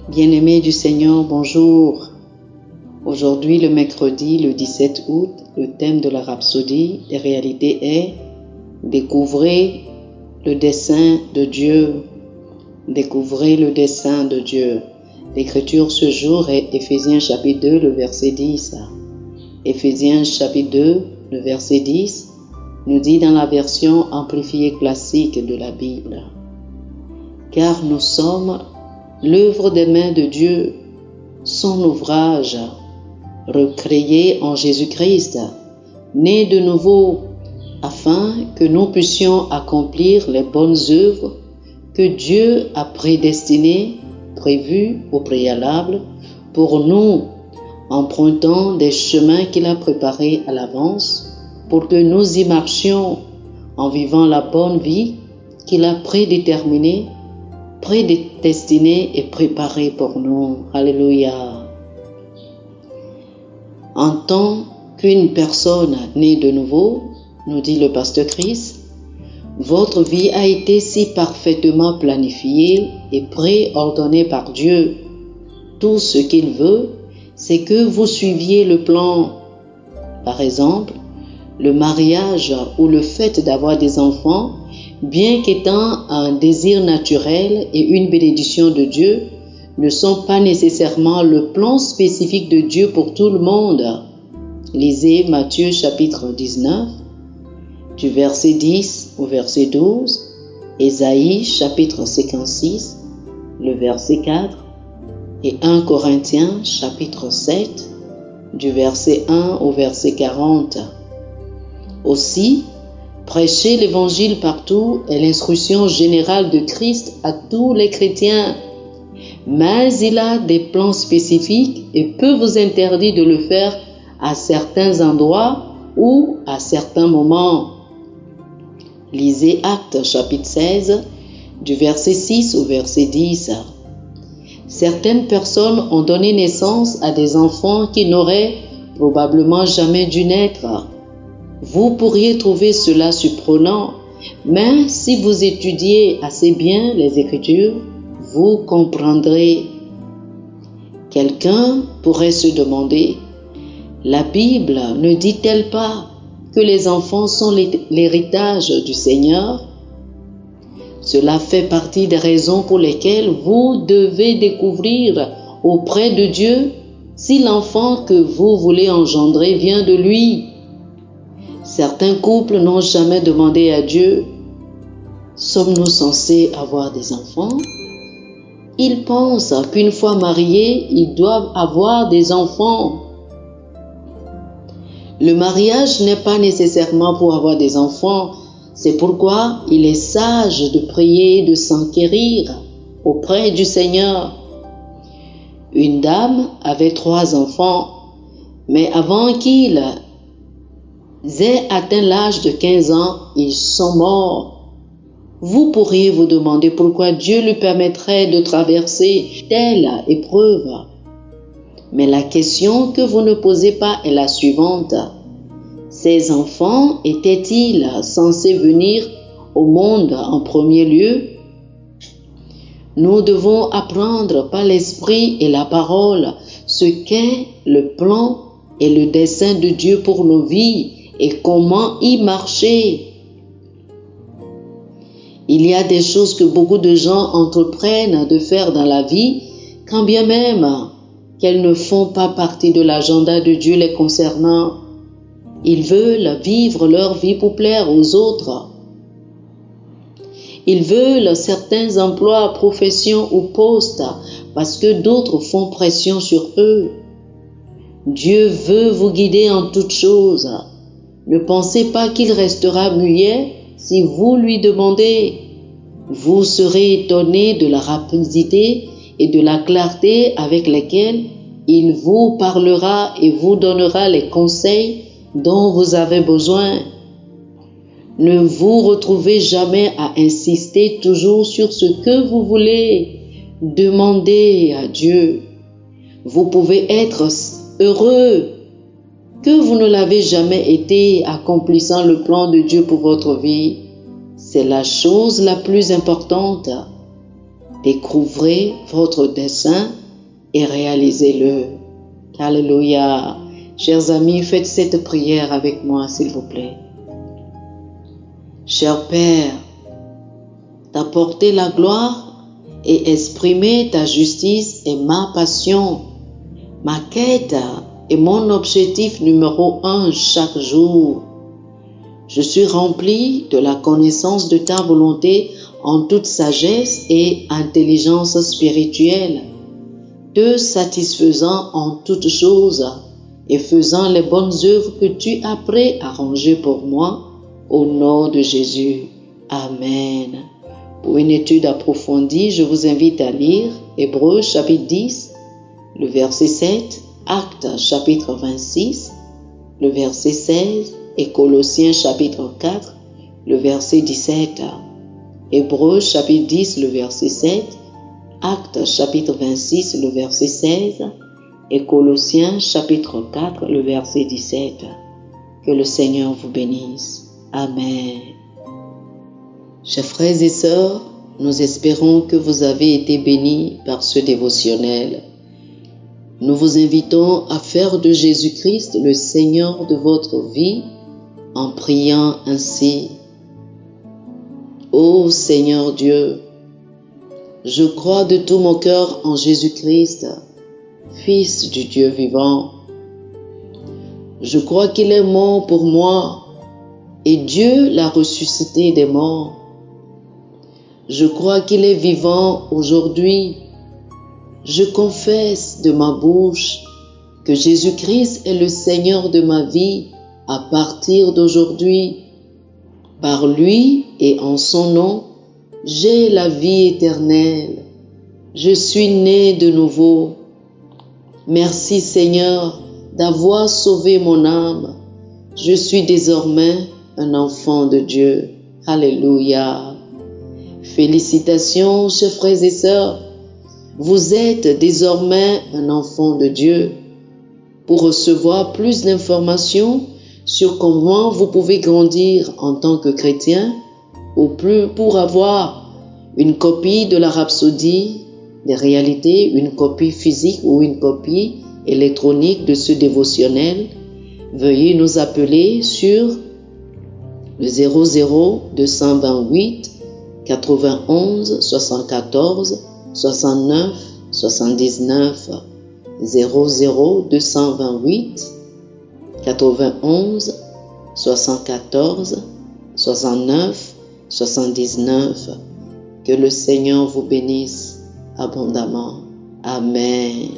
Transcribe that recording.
Bien-aimés du Seigneur, bonjour. Aujourd'hui, le mercredi, le 17 août, le thème de la rhapsodie des réalités est « Découvrez le dessein de Dieu ». Découvrez le dessein de Dieu. L'écriture ce jour est Éphésiens chapitre 2, le verset 10. Éphésiens chapitre 2, le verset 10, nous dit dans la version amplifiée classique de la Bible: « Car nous sommes l'œuvre des mains de Dieu, son ouvrage, recréé en Jésus-Christ, né de nouveau, afin que nous puissions accomplir les bonnes œuvres que Dieu a prédestinées, prévues au préalable pour nous, empruntant des chemins qu'il a préparés à l'avance, pour que nous y marchions en vivant la bonne vie qu'il a prédestinée et préparée pour nous. Alléluia. En tant qu'une personne née de nouveau, nous dit le pasteur Chris, votre vie a été si parfaitement planifiée et préordonnée par Dieu. Tout ce qu'il veut, c'est que vous suiviez le plan. Par exemple, le mariage ou le fait d'avoir des enfants, bien qu'étant un désir naturel et une bénédiction de Dieu, ne sont pas nécessairement le plan spécifique de Dieu pour tout le monde. Lisez Matthieu chapitre 19, du verset 10 au verset 12, Ésaïe chapitre 56, le verset 4, et 1 Corinthiens chapitre 7, du verset 1 au verset 40. Aussi, prêcher l'évangile partout est l'instruction générale de Christ à tous les chrétiens. Mais il a des plans spécifiques et peut vous interdire de le faire à certains endroits ou à certains moments. Lisez Actes chapitre 16, du verset 6 au verset 10. Certaines personnes ont donné naissance à des enfants qui n'auraient probablement jamais dû naître. Vous pourriez trouver cela surprenant, mais si vous étudiez assez bien les Écritures, vous comprendrez. Quelqu'un pourrait se demander, la Bible ne dit-elle pas que les enfants sont l'héritage du Seigneur? Cela fait partie des raisons pour lesquelles vous devez découvrir auprès de Dieu si l'enfant que vous voulez engendrer vient de lui. Certains couples n'ont jamais demandé à Dieu, sommes-nous censés avoir des enfants? Ils pensent qu'une fois mariés, ils doivent avoir des enfants. Le mariage n'est pas nécessairement pour avoir des enfants. C'est pourquoi il est sage de prier et de s'enquérir auprès du Seigneur. Une dame avait 3 enfants, mais avant qu'ils aient atteint l'âge de 15 ans, ils sont morts. Vous pourriez vous demander pourquoi Dieu lui permettrait de traverser telle épreuve. Mais la question que vous ne posez pas est la suivante. Ces enfants étaient-ils censés venir au monde en premier lieu? Nous devons apprendre par l'Esprit et la parole ce qu'est le plan et le dessein de Dieu pour nos vies et comment y marcher. Il y a des choses que beaucoup de gens entreprennent de faire dans la vie, quand bien même qu'elles ne font pas partie de l'agenda de Dieu les concernant. Ils veulent vivre leur vie pour plaire aux autres. Ils veulent certains emplois, professions ou postes parce que d'autres font pression sur eux. Dieu veut vous guider en toutes choses. Ne pensez pas qu'il restera muet si vous lui demandez. Vous serez étonné de la rapidité et de la clarté avec lesquelles il vous parlera et vous donnera les conseils dont vous avez besoin. Ne vous retrouvez jamais à insister toujours sur ce que vous voulez. Demandez à Dieu. Vous pouvez être heureux que vous ne l'avez jamais été accomplissant le plan de Dieu pour votre vie. C'est la chose la plus importante. Découvrez votre dessein et réalisez-le. Alléluia. Chers amis, faites cette prière avec moi, s'il vous plaît. Cher Père, t'apporter la gloire et exprimer ta justice est ma passion, ma quête et mon objectif numéro 1 chaque jour. Je suis rempli de la connaissance de ta volonté en toute sagesse et intelligence spirituelle, te satisfaisant en toutes choses et faisant les bonnes œuvres que tu as prêt à ranger pour moi, au nom de Jésus. Amen. Pour une étude approfondie, je vous invite à lire Hébreux chapitre 10, le verset 7, Actes chapitre 26, le verset 16 et Colossiens chapitre 4, le verset 17. Hébreux chapitre 10, le verset 7, Actes chapitre 26, le verset 16 et Colossiens chapitre 4, le verset 17. Que le Seigneur vous bénisse. Amen. Chers frères et sœurs, nous espérons que vous avez été bénis par ce dévotionnel. Nous vous invitons à faire de Jésus-Christ le Seigneur de votre vie en priant ainsi. Ô Seigneur Dieu, je crois de tout mon cœur en Jésus-Christ, Fils du Dieu vivant. Je crois qu'il est mort pour moi et Dieu l'a ressuscité des morts. Je crois qu'il est vivant aujourd'hui. Je confesse de ma bouche que Jésus-Christ est le Seigneur de ma vie à partir d'aujourd'hui. Par lui et en son nom, j'ai la vie éternelle. Je suis né de nouveau. Merci Seigneur d'avoir sauvé mon âme. Je suis désormais un enfant de Dieu. Alléluia. Félicitations, chers frères et sœurs. Vous êtes désormais un enfant de Dieu. Pour recevoir plus d'informations sur comment vous pouvez grandir en tant que chrétien, ou plus pour avoir une copie de la Rhapsodie des réalités, une copie physique ou une copie électronique de ce dévotionnel, veuillez nous appeler sur le 00 228 91 74 69 79 00 228 91 74 69 79. Que le Seigneur vous bénisse abondamment. Amen.